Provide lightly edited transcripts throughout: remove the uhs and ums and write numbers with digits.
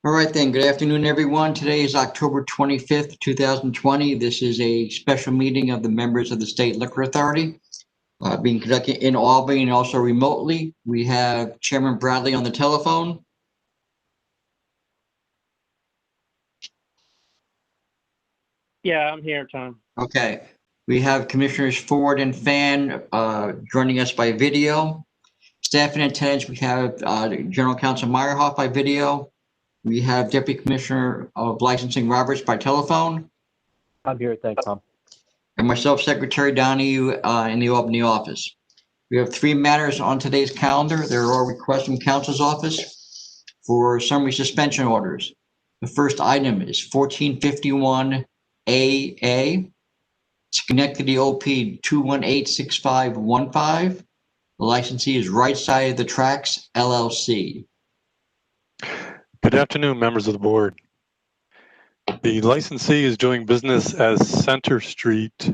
All right then, good afternoon, everyone. Today is October 25th, 2020. This is a special meeting of the members of the State Liquor Authority being conducted in Albany and also remotely. We have Chairman Bradley on the telephone. Yeah, I'm here, Tom. Okay. We have Commissioners Ford and Fan joining us by video. Staff in attendance, we have General Counsel Meyerhoff by video. We have Deputy Commissioner of Licensing Roberts by telephone. I'm here. Thanks, Tom. And myself, Secretary Donahue, in the Albany office. We have 3 matters on today's calendar. There are requests from Council's office for summary suspension orders. The first item is 1451 AA, Schenectady OP 2186515. The licensee is Right Side of the Tracks, LLC. Good afternoon, members of the board. The licensee is doing business as Center Street,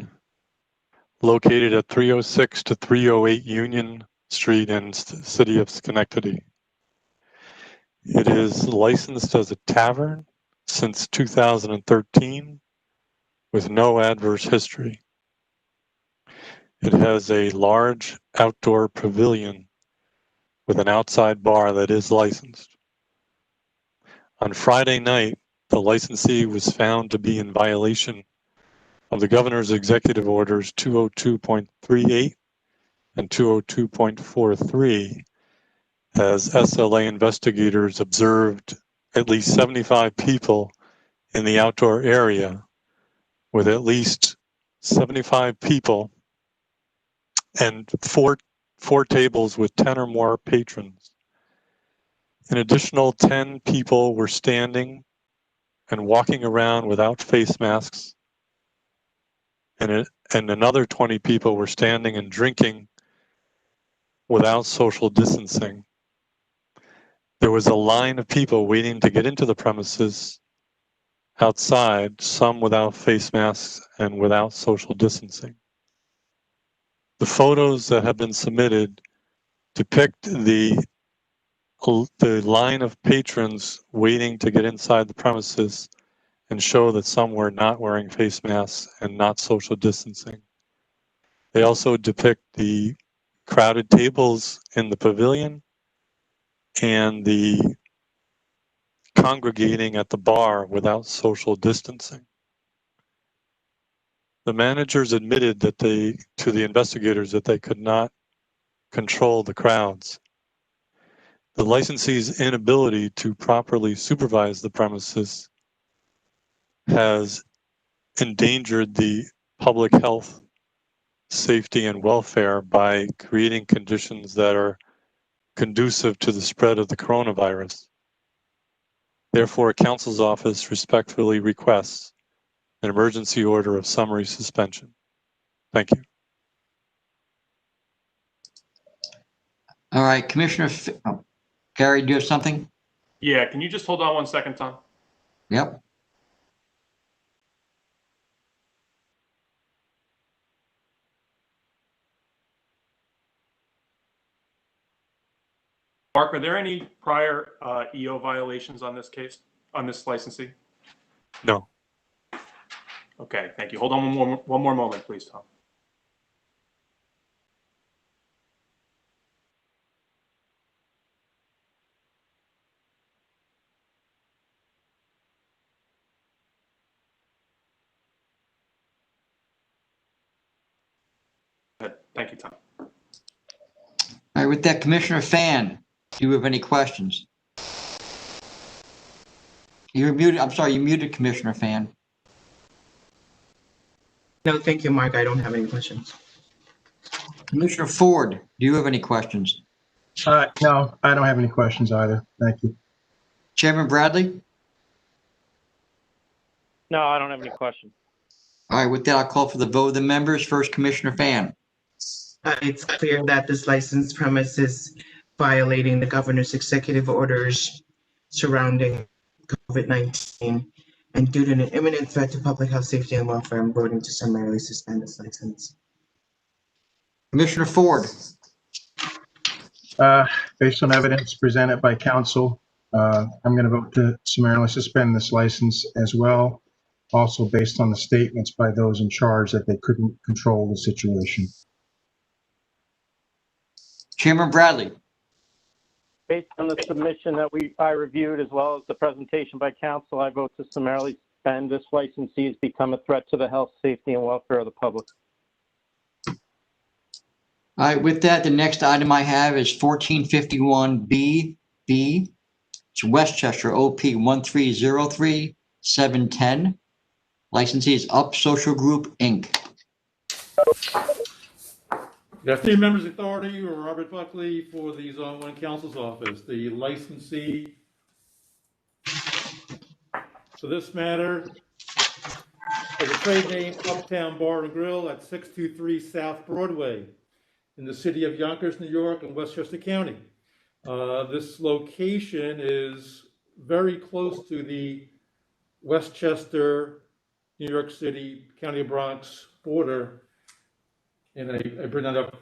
located at 306 to 308 Union Street in the city of Schenectady. It is licensed as a tavern since 2013 with no adverse history. It has a large outdoor pavilion with an outside bar that is licensed. On Friday night, the licensee was found to be in violation of the Governor's Executive Orders 202.38 and 202.43 as SLA investigators observed at least 75 people in the outdoor area with at least 75 people and four tables with 10 or more patrons. An additional 10 people were standing and walking around without face masks, and another 20 people were standing and drinking without social distancing. There was a line of people waiting to get into the premises outside, some without face masks and without social distancing. The photos that have been submitted depict the line of patrons waiting to get inside the premises and show that some were not wearing face masks and not social distancing. They also depict the crowded tables in the pavilion and the congregating at the bar without social distancing. The managers admitted that to the investigators that they could not control the crowds. The licensee's inability to properly supervise the premises has endangered the public health, safety, and welfare by creating conditions that are conducive to the spread of the coronavirus. Therefore, Council's office respectfully requests an emergency order of summary suspension. Thank you. All right, Commissioner, Gary, do you have something? Yeah, can you just hold on 1 second, Tom? Yep. Mark, are there any prior EO violations on this case, on this licensee? No. Okay, thank you. Hold on one more moment, please, Tom. Thank you, Tom. All right, with that, Commissioner Fan, do you have any questions? You're muted. I'm sorry, you muted, Commissioner Fan. No, thank you, Mark. I don't have any questions. Commissioner Ford, do you have any questions? No, I don't have any questions either. Thank you. Chairman Bradley? No, I don't have any questions. All right, with that, I'll call for the vote of the members. First, Commissioner Fan. It's clear that this licensed premise is violating the governor's executive orders surrounding COVID-19, and due to an imminent threat to public health, safety, and welfare, I'm voting to summarily suspend this license. Commissioner Ford. Based on evidence presented by counsel, I'm going to vote to summarily suspend this license as well, also based on the statements by those in charge that they couldn't control the situation. Chairman Bradley, Based on the submission that I reviewed, as well as the presentation by council, I vote to summarily suspend this licensee has become a threat to the health, safety, and welfare of the public. all right, with that, the next item I have is 1451B, it's Westchester OP 1303710. Licensee is Up Social Group, Inc. Good afternoon, members of the authority, Robert Buckley for the Zone 1 Council's Office. The licensee for this matter is a trade name Uptown Bar and Grill at 623 South Broadway in the city of Yonkers, New York, in Westchester County. This location is very close to the Westchester, New York City, County of Bronx border. And I bring that up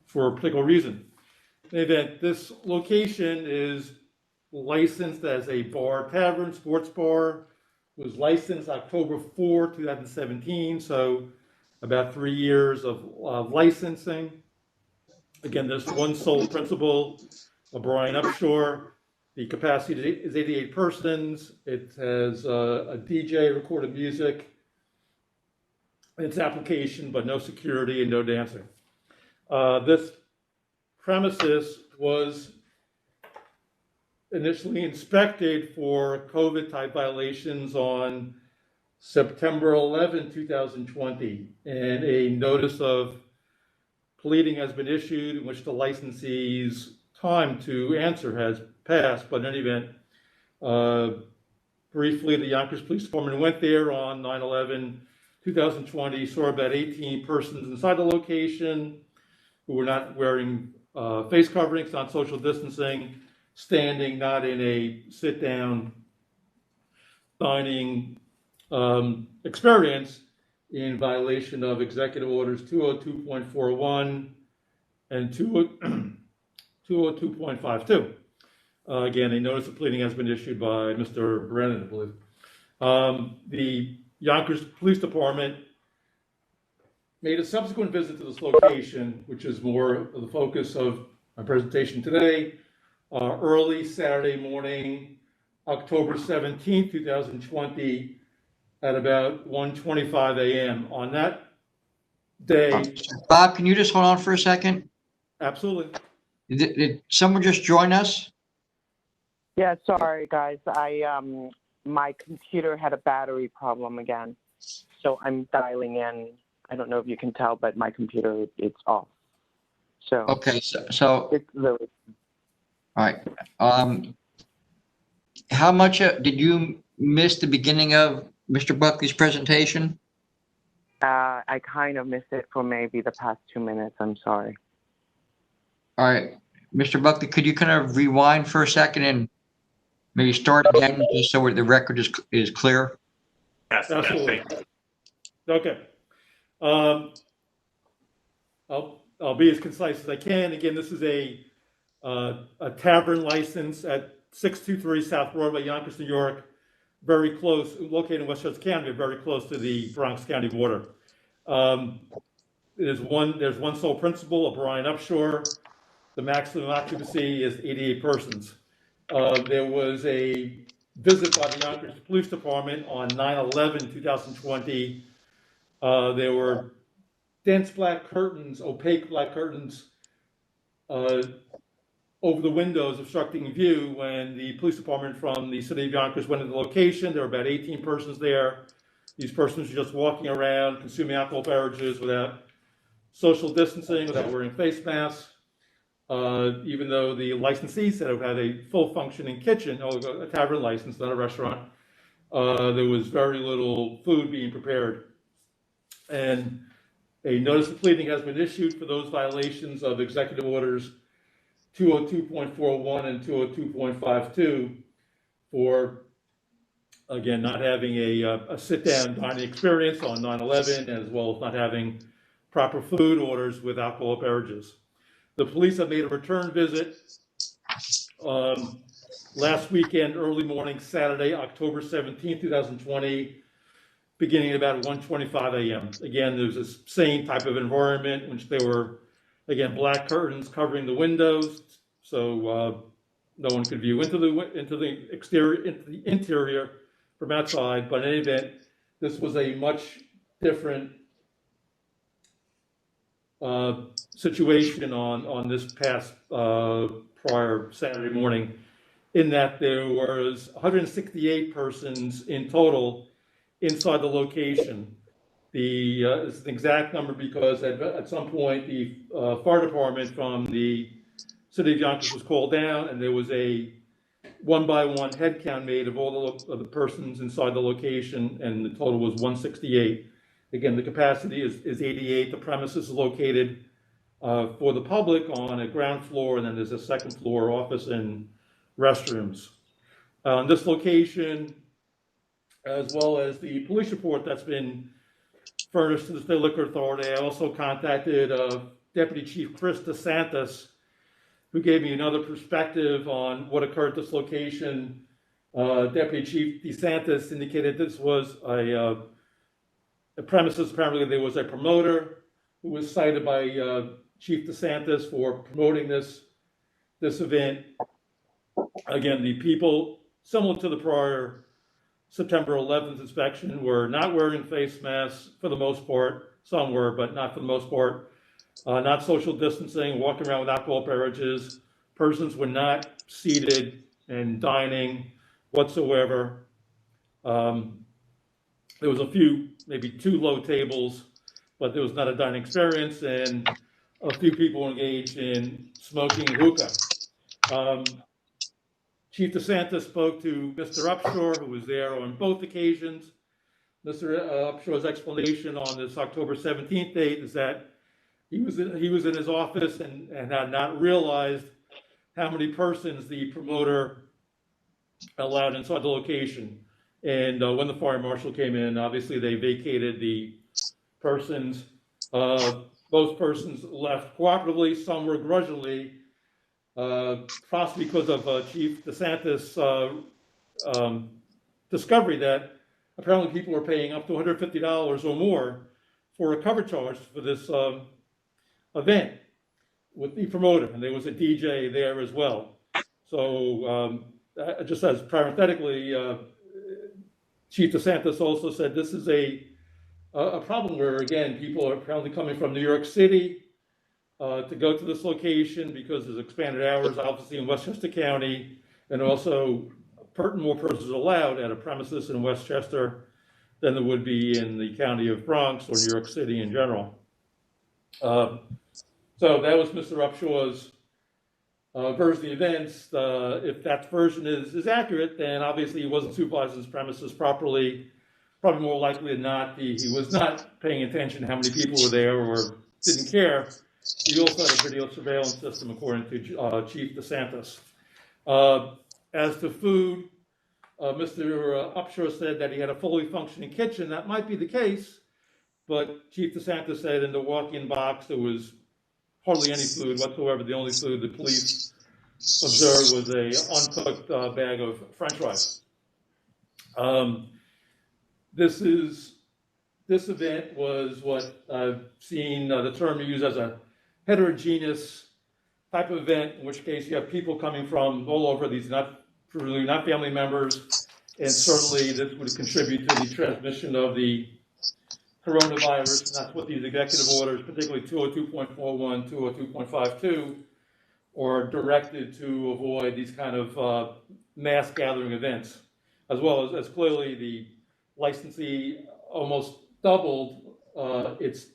for a particular reason. In any event, this location is licensed as a bar tavern, sports bar. It was licensed October 4, 2017, so about 3 years of licensing. Again, there's one sole principal, Brian Upshore. The capacity is 88 persons. It has a DJ, recorded music, its application, but no security and no dancing. This premises was initially inspected for COVID-type violations on September 11, 2020, and a notice of pleading has been issued in which the licensee's time to answer has passed. But in any event, briefly, the Yonkers Police Department went there on 9/11/2020, saw about 18 persons inside the location who were not wearing face coverings, not social distancing, standing, not in a sit-down dining experience, in violation of Executive Orders 202.41 and 202.52. Again, a notice of pleading has been issued by Mr. Brennan, I believe. The Yonkers Police Department made a subsequent visit to this location, which is more of the focus of my presentation today, early Saturday morning, October 17, 2020, at about 1:25 a.m. On that day, Bob, can you just hold on for a second? absolutely. Did someone just join us? Yeah, sorry guys. My computer had a battery problem again. So I'm dialing in. I don't know if you can tell, but my computer, it's off. So Okay, so it's really, all right. How much did you miss the beginning of Mr. Buckley's presentation? I kind of missed it for maybe the past 2 minutes. I'm sorry. All right, Mr. Buckley, could you kind of rewind for a second and maybe start again, just so the record is clear? Yes, Absolutely. thank you. Okay. I'll be as concise as I can. Again, this is a tavern license at 623 South Broadway, Yonkers, New York, very close, located in Westchester County, very close to the Bronx County border. There's one sole principal, Brian Upshore. The maximum occupancy is 88 persons. There was a visit by the Yonkers Police Department on 9/11/2020. There were dense black curtains, opaque black curtains, over the windows obstructing view when the police department from the city of Yonkers went to the location. There were about 18 persons there. These persons were just walking around, consuming alcohol beverages without social distancing, without wearing face masks. Even though the licensee said it had a full functioning kitchen, a tavern license, not a restaurant, there was very little food being prepared. And a notice of pleading has been issued for those violations of Executive Orders 202.41 and 202.52 for, again, not having a sit-down dining experience on 9/11, as well as not having proper food orders with alcohol beverages. The police have made a return visit last weekend, early morning, Saturday, October 17th, 2020, beginning at about 1:25 a.m. Again, there's this same type of environment in which there were, again, black curtains covering the windows, so no one could view into the interior from outside. But in any event, this was a much different situation on this past prior Saturday morning, in that there was 168 persons in total inside the location. It's an exact number because at some point the fire department from the city of Yonkers was called down, and there was a one-by-one head count made of all of the persons inside the location, and the total was 168. Again, the capacity is 88. The premises is located for the public on a ground floor, and then there's a second floor office and restrooms. This location, as well as the police report that's been furnished to the State Liquor Authority, I also contacted Deputy Chief Chris DeSantis, who gave me another perspective on what occurred at this location. Deputy Chief DeSantis indicated this was a premises. Apparently there was a promoter who was cited by Chief DeSantis for promoting this event. Again, the people, similar to the prior September 11th inspection, were not wearing face masks for the most part. Some were, but not for the most part. Not social distancing, walking around with alcohol beverages. Persons were not seated and dining whatsoever. There was a few, maybe 2 low tables, but there was not a dining experience, and a few people engaged in smoking hookah. Chief DeSantis spoke to Mr. Upshur, who was there on both occasions. Mr. Upshur's explanation on this October 17th date is that he was in his office and had not realized how many persons the promoter allowed inside the location. And when the fire marshal came in, obviously they vacated the persons. Those persons left cooperatively, some were grudgingly, possibly because of Chief DeSantis' discovery that apparently people were paying up to $150 or more for a cover charge for this event with the promoter, and there was a DJ there as well. So just as parenthetically, Chief DeSantis also said this is a problem where, again, people are apparently coming from New York City to go to this location because there's expanded hours, obviously, in Westchester County, and also more persons allowed at a premises in Westchester than there would be in the county of Bronx or New York City in general. So that was Mr. Upshur's version of the events. If that version is accurate, then obviously he wasn't supervising his premises properly. Probably more likely than not, he was not paying attention to how many people were there or didn't care. He also had a video surveillance system, according to Chief DeSantis. As to food, Mr. Upshur said that he had a fully functioning kitchen. That might be the case, but Chief DeSantis said in the walk-in box there was hardly any food whatsoever. The only food the police observed was a uncooked bag of French fries. This event was what I've seen the term used as a heterogeneous type of event, in which case you have people coming from all over. These not family members, and certainly this would contribute to the transmission of the coronavirus, and that's what these executive orders, particularly 202.41, 202.52, are directed to avoid these kind of mass gathering events, as well as clearly the licensee almost doubled its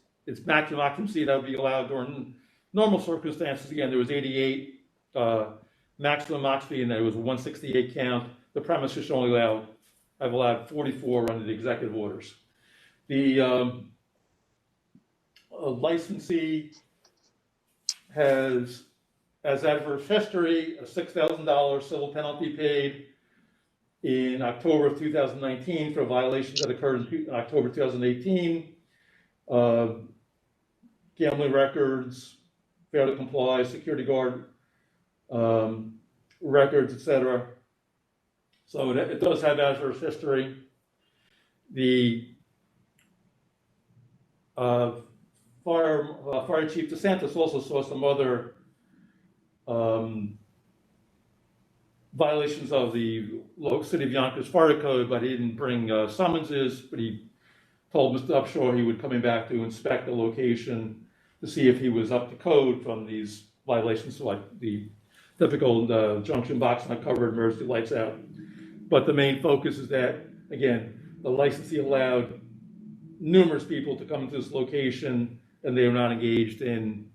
maximum occupancy that would be allowed during normal circumstances. Again, there was 88 maximum occupancy, and there was a 168 count. The premises should only have allowed 44 under the executive orders. The licensee has, as adverse history, a $6,000 civil penalty paid in October of 2019 for violations that occurred in October 2018. Gambling records, failure to comply, security guard records, etc. So it does have adverse history. The Fire Chief DeSantis also saw some other violations of the City of Yonkers Fire Code, but he didn't bring summonses, but he told Mr. Upshaw he would coming back to inspect the location to see if he was up to code from these violations, like the typical junction box not covered, emergency lights out. But the main focus is that, again, the licensee allowed numerous people to come to this location and they are not engaged in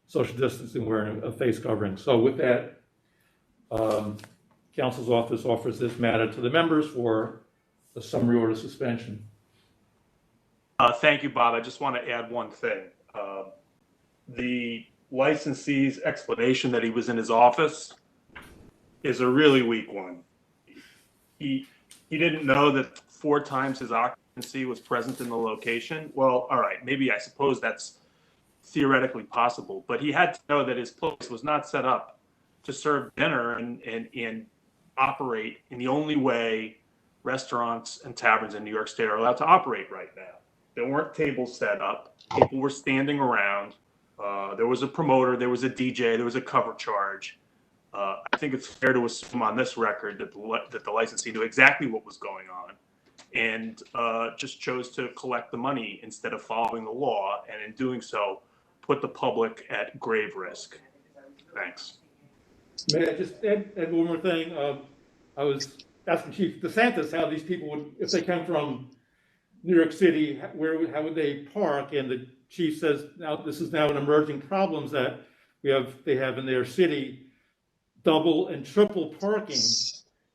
social distancing, wearing a face covering. So with that, Council's office offers this matter to the members for a summary order suspension. Thank you, Bob. I just want to add one thing. The licensee's explanation that he was in his office is a really weak one. He didn't know that 4 times his occupancy was present in the location. Well, all right, maybe I suppose that's theoretically possible, but he had to know that his place was not set up to serve dinner and operate in the only way restaurants and taverns in New York State are allowed to operate right now. There weren't tables set up. People were standing around. There was a promoter, there was a DJ, there was a cover charge. I think it's fair to assume on this record that the licensee knew exactly what was going on and just chose to collect the money instead of following the law, and in doing so, put the public at grave risk. Thanks. May I just add one more thing? I was asking Chief DeSantis how these people would, if they come from New York City, how would they park? And the chief says, now this is now an emerging problem that they have in their city, double and triple parking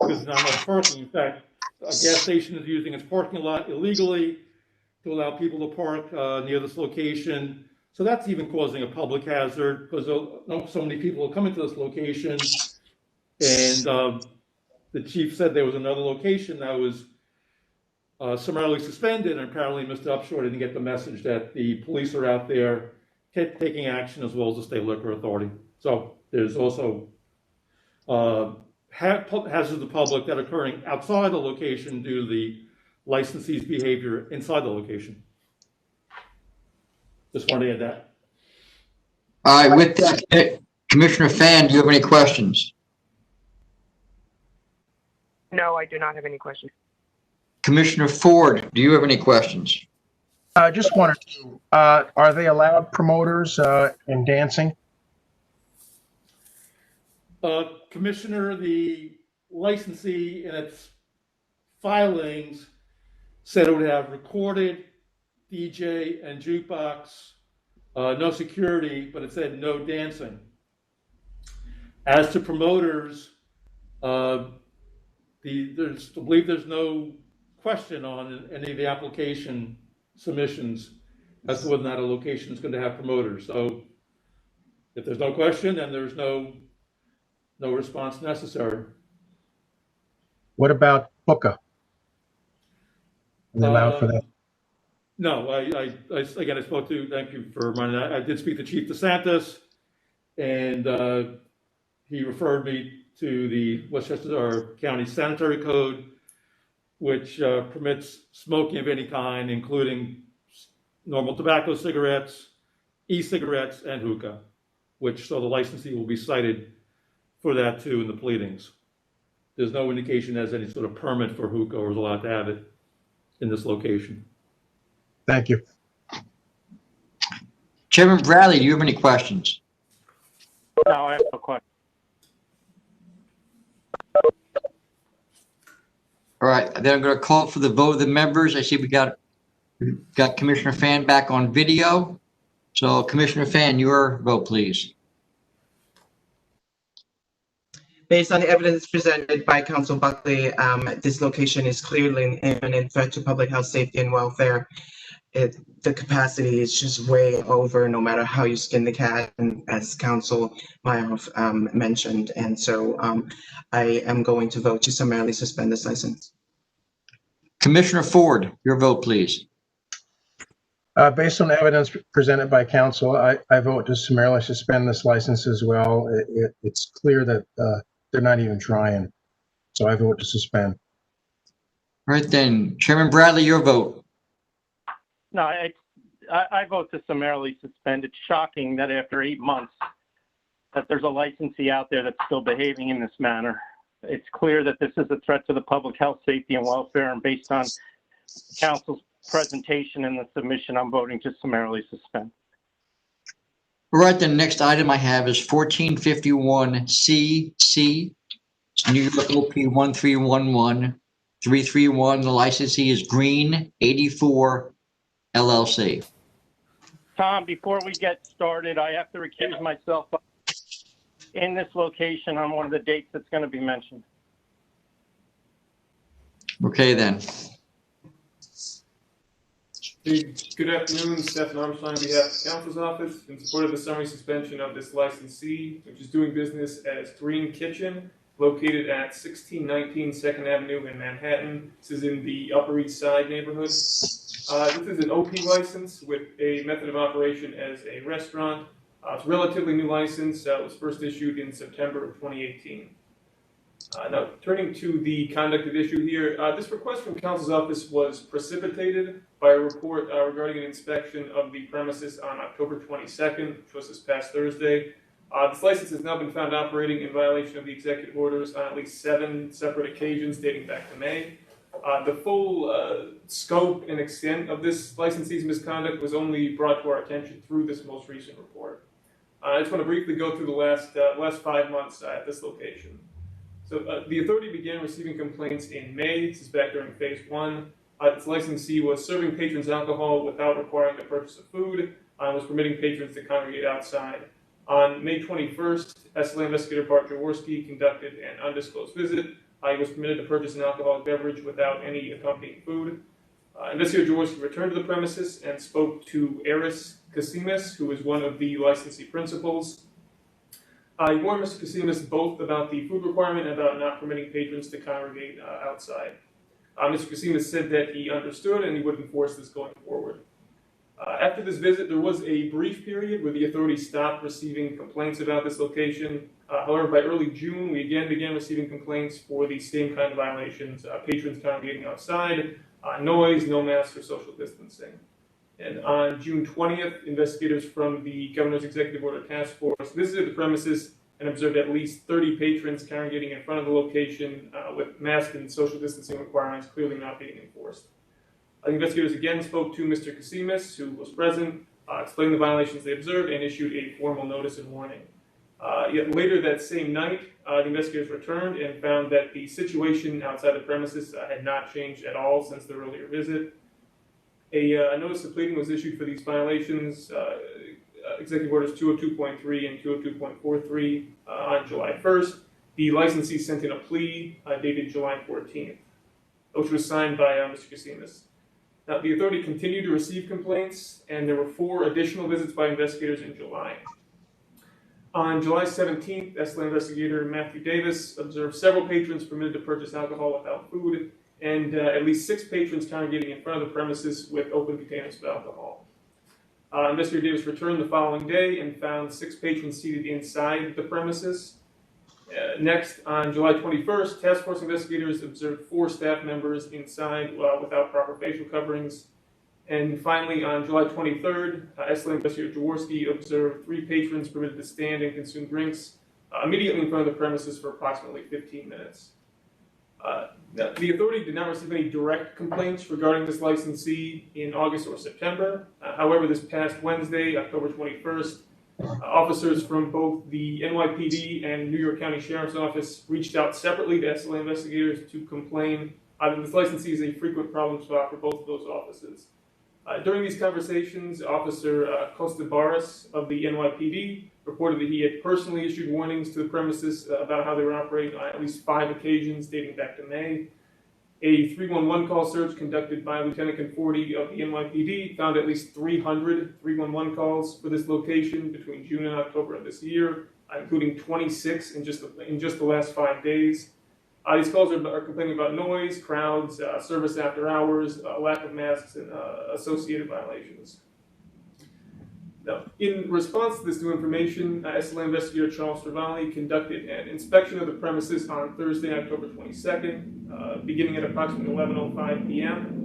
because not enough parking. In fact, a gas station is using its parking lot illegally to allow people to park near this location. So that's even causing a public hazard because so many people are coming to this location. And the chief said there was another location that was summarily suspended, and apparently Mr. Upshur didn't get the message that the police are out there taking action, as well as the State Liquor Authority. So there's also hazards to the public that are occurring outside the location due to the licensee's behavior inside the location. Just wanted to add that. All right, with that, Commissioner Fan, do you have any questions? No, I do not have any questions. Commissioner Ford, do you have any questions? Just one or two. Are they allowed promoters in dancing? Commissioner, the licensee in its filings said it would have recorded DJ and jukebox, no security, but it said no dancing. As to promoters, I believe there's no question on any of the application submissions as to whether or not a location is going to have promoters. So if there's no question, then there's no response necessary. What about hookah? Are they allowed for that? No, again, I spoke to, thank you for reminding that. I did speak to Chief DeSantis, and he referred me to the Westchester County Sanitary Code, which permits smoking of any kind, including normal tobacco cigarettes, e-cigarettes, and hookah, so the licensee will be cited for that too in the pleadings. There's no indication there's any sort of permit for hookah or is allowed to have it in this location. Thank you. Chairman Bradley, do you have any questions? No, I have no question. All right, then I'm going to call for the vote of the members. I see we got Commissioner Fan back on video. So Commissioner Fan, your vote, please. Based on the evidence presented by Council Buckley, this location is clearly an imminent threat to public health, safety, and welfare. The capacity is just way over, no matter how you skin the cat, and as Council Meyerhoff mentioned. And so I am going to vote to summarily suspend this license. Commissioner Ford, your vote, please. Based on the evidence presented by council, I vote to summarily suspend this license as well. It's clear that They're not even trying. So I vote to suspend. All right then, Chairman Bradley, your vote. No, I vote to summarily suspend. It's shocking that after 8 months that there's a licensee out there that's still behaving in this manner. It's clear that this is a threat to the public health, safety, and welfare, and based on council's presentation and the submission, I'm voting to summarily suspend. All right, the next item I have is 1451CC. It's New York OP 1311331. The licensee is Green 84 LLC. Tom, before we get started, I have to recuse myself in this location on one of the dates that's going to be mentioned. Okay then. Good afternoon, Stephen Armstrong on behalf of the Council's Office in support of the summary suspension of this licensee, which is doing business as Green Kitchen, located at 1619 Second Avenue in Manhattan. This is in the Upper East Side neighborhood. This is an OP license with a method of operation as a restaurant. It's a relatively new license. It was first issued in September of 2018. Now, turning to the conduct at issue here, this request from Council's Office was precipitated by a report regarding an inspection of the premises on October 22nd, which was this past Thursday. This license has now been found operating in violation of the executive orders on at least 7 separate occasions dating back to May. The full scope and extent of this licensee's misconduct was only brought to our attention through this most recent report. I just want to briefly go through the last 5 months at this location. So the authority began receiving complaints in May. This is back during phase 1. Its licensee was serving patrons alcohol without requiring the purchase of food, was permitting patrons to congregate outside. On May 21st, SLA investigator Bart Jaworski conducted an undisclosed visit. He was permitted to purchase an alcoholic beverage without any accompanying food. Investigator Jaworski returned to the premises and spoke to Eris Kasimis, who is one of the licensee principals. He warned Mr. Kasimis both about the food requirement and about not permitting patrons to congregate outside. Mr. Kasimis said that he understood and he would enforce this going forward. After this visit, there was a brief period where the authority stopped receiving complaints about this location. However, by early June, we again began receiving complaints for the same kind of violations, patrons congregating outside, noise, no masks, or social distancing. And on June 20th, investigators from the Governor's Executive Order Task Force visited the premises and observed at least 30 patrons congregating in front of the location with mask and social distancing requirements clearly not being enforced. The investigators again spoke to Mr. Kasimis, who was present, explained the violations they observed, and issued a formal notice and warning. Yet later that same night, the investigators returned and found that the situation outside the premises had not changed at all since the earlier visit. A notice of pleading was issued for these violations, Executive Orders 202.3 and 202.43 on July 1st. The licensee sent in a plea dated July 14th, which was signed by Mr. Kasimis. Now, the authority continued to receive complaints, and there were 4 additional visits by investigators in July. On July 17th, SLA investigator Matthew Davis observed several patrons permitted to purchase alcohol without food, and at least 6 patrons congregating in front of the premises with open containers of alcohol. Investigator Davis returned the following day and found 6 patrons seated inside the premises. Next, on July 21st, task force investigators observed 4 staff members inside without proper facial coverings. And finally, on July 23rd, SLA investigator Jaworski observed 3 patrons permitted to stand and consume drinks immediately in front of the premises for approximately 15 minutes. The authority did not receive any direct complaints regarding this licensee in August or September. However, this past Wednesday, October 21st, officers from both the NYPD and New York County Sheriff's Office reached out separately to SLA investigators to complain that this licensee is a frequent problem spot for both of those offices. During these conversations, Officer Costa Barras of the NYPD reported that he had personally issued warnings to the premises about how they were operating on at least 5 occasions dating back to May. A 311 call search conducted by Lieutenant Conforti of the NYPD found at least 300 311 calls for this location between June and October of this year, including 26 in just the last 5 days. These calls are complaining about noise, crowds, service after hours, lack of masks, and associated violations. Now, in response to this new information, SLA investigator Charles Stravani conducted an inspection of the premises on Thursday, October 22nd, beginning at approximately 11:05 p.m.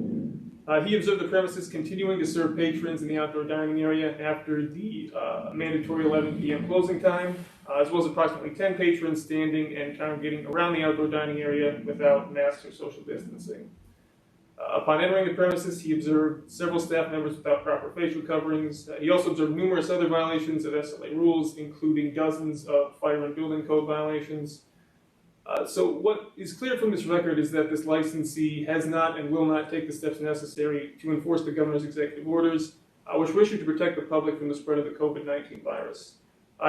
He observed the premises continuing to serve patrons in the outdoor dining area after the mandatory 11 p.m. closing time, as well as approximately 10 patrons standing and congregating around the outdoor dining area without masks or social distancing. Upon entering the premises, he observed several staff members without proper facial coverings. He also observed numerous other violations of SLA rules, including dozens of fire and building code violations. So what is clear from this record is that this licensee has not and will not take the steps necessary to enforce the governor's executive orders, which were issued to protect the public from the spread of the COVID-19 virus.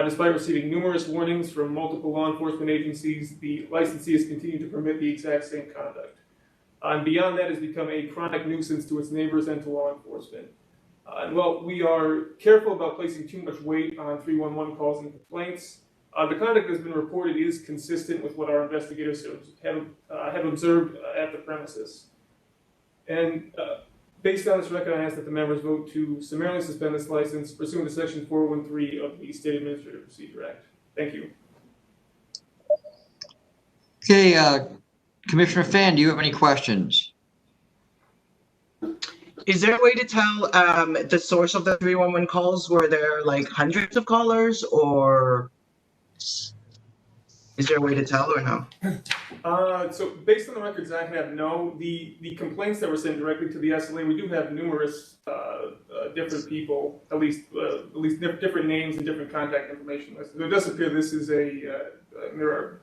Despite receiving numerous warnings from multiple law enforcement agencies, the licensee has continued to permit the exact same conduct. And beyond that, has become a chronic nuisance to its neighbors and to law enforcement. And while we are careful about placing too much weight on 311 calls and complaints, the conduct that has been reported is consistent with what our investigators have observed at the premises. And based on this record, I ask that the members vote to summarily suspend this license pursuant to Section 413 of the State Administrative Procedure Act. Thank you. Okay, Commissioner Fan, do you have any questions? Is there a way to tell the source of the 311 calls? Were there like hundreds of callers, or is there a way to tell, or no? So based on the records I have, no. The complaints that were sent directly to the SLA, we do have numerous different people, at least different names and different contact information lists. So it does appear this is there are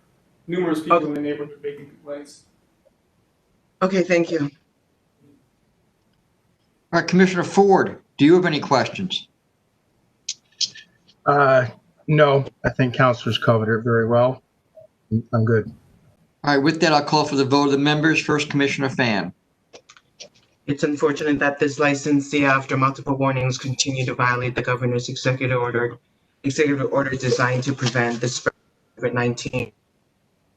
numerous people in the neighborhood making complaints. Okay, thank you. All right, Commissioner Ford, do you have any questions? No, I think Councilors covered it very well. I'm good. All right, with that, I'll call for the vote of the members. First, Commissioner Fan. It's unfortunate that this licensee, after multiple warnings, continued to violate the governor's executive order designed to prevent the spread of COVID-19.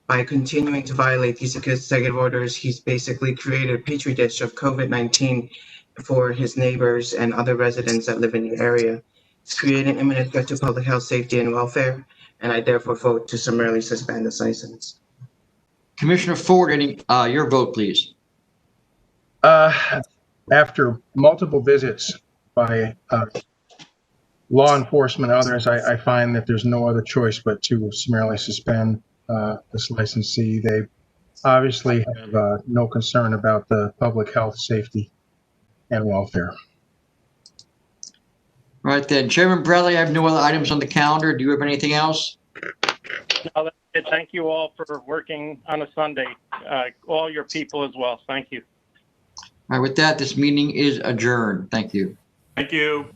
By continuing to violate these executive orders, he's basically created a petri dish of COVID-19 for his neighbors and other residents that live in the area. It's creating imminent threat to public health, safety, and welfare, and I therefore vote to summarily suspend this license. Commissioner Ford, your vote, please. After multiple visits by law enforcement and others, I find that there's no other choice but to summarily suspend this licensee. They obviously have no concern about the public health, safety, and welfare. All right, then. Chairman Bradley, I have no other items on the calendar. Do you have anything else? No, that's it. Thank you all for working on a Sunday. All your people as well. Thank you. All right, with that, this meeting is adjourned. Thank you. Thank you.